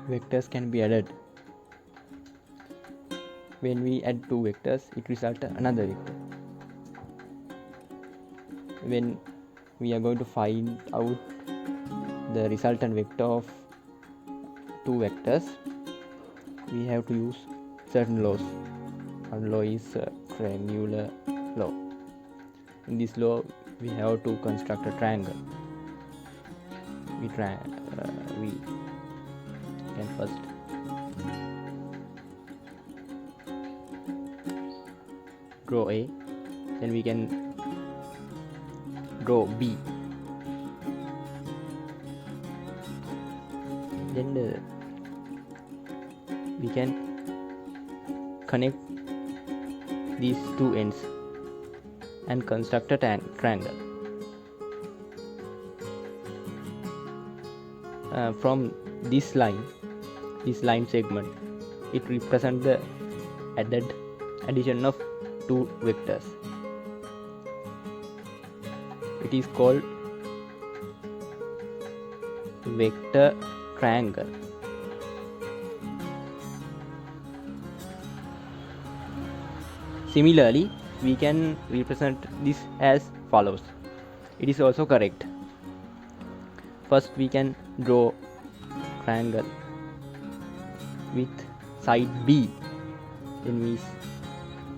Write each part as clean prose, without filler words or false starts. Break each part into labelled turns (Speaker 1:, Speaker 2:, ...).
Speaker 1: vectors can be added. When we add two vectors, it results another vector. When we are going to find out the resultant vector of two vectors, we have to use certain laws. One law is triangular law. In this law, we have to construct a triangle. We can first draw A, then we can draw B, then we can connect these two ends and construct a triangle. From this line segment, it represents the addition of two vectors. It is called vector triangle. Similarly, we can represent this as follows. It is also correct. First, we can draw triangle with side B, then we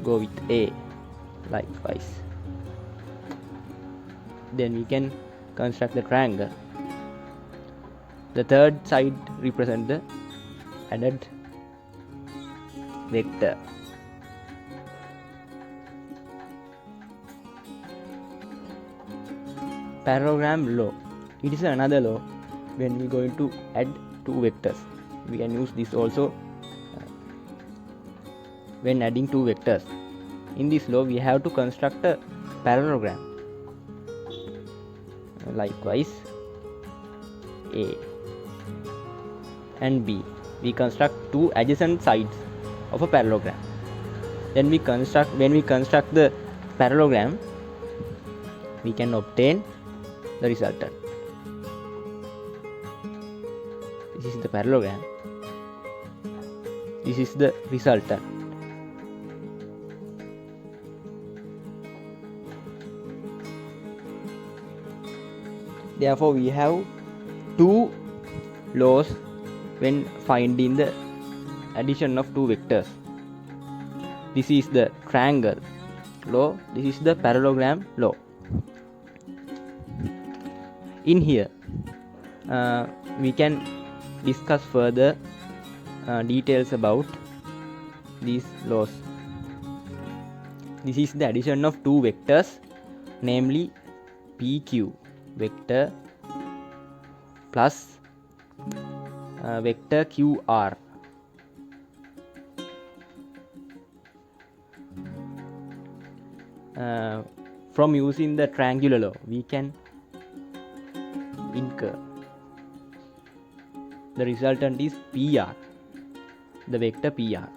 Speaker 1: go with A, likewise. Then we can construct the triangle. The third side represents the added vector. Parallelogram law. It is another law when we are going to add two vectors. We can use this also when adding two vectors. In this law, we have to construct a parallelogram. Likewise, A and B. We construct two adjacent sides of a parallelogram. Then when we construct the parallelogram, we can obtain the resultant. This is the parallelogram. This is the resultant. Therefore, we have two laws when finding the addition of two vectors. This is the triangle law. This is the parallelogram law. In here, we can discuss further details about these laws. This is the addition of two vectors, namely PQ vector plus vector QR. From using the triangular law, we can infer the resultant is PR, the vector PR.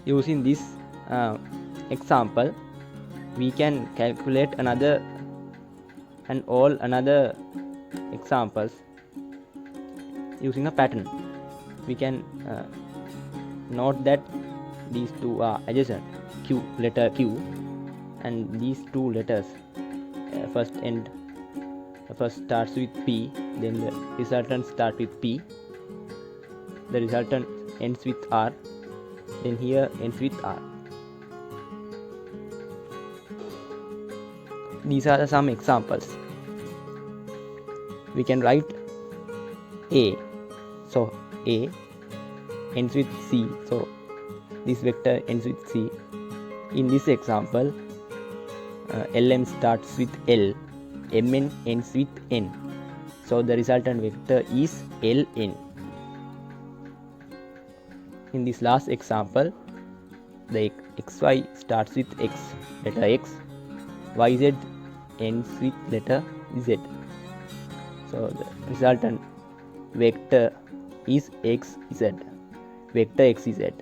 Speaker 1: Using this example, we can calculate another examples using a pattern. We can note that these two are adjacent, letter Q, and these two letters first starts with P, then the resultant starts with P, the resultant ends with R, then here ends with R. These are some examples. We can write A, so A ends with C, so this vector ends with C. In this example, LM starts with L, MN ends with N, so the resultant vector is LN. In this last example, the XY starts with X, letter X, YZ ends with letter Z, so the resultant vector is XZ, vector XZ.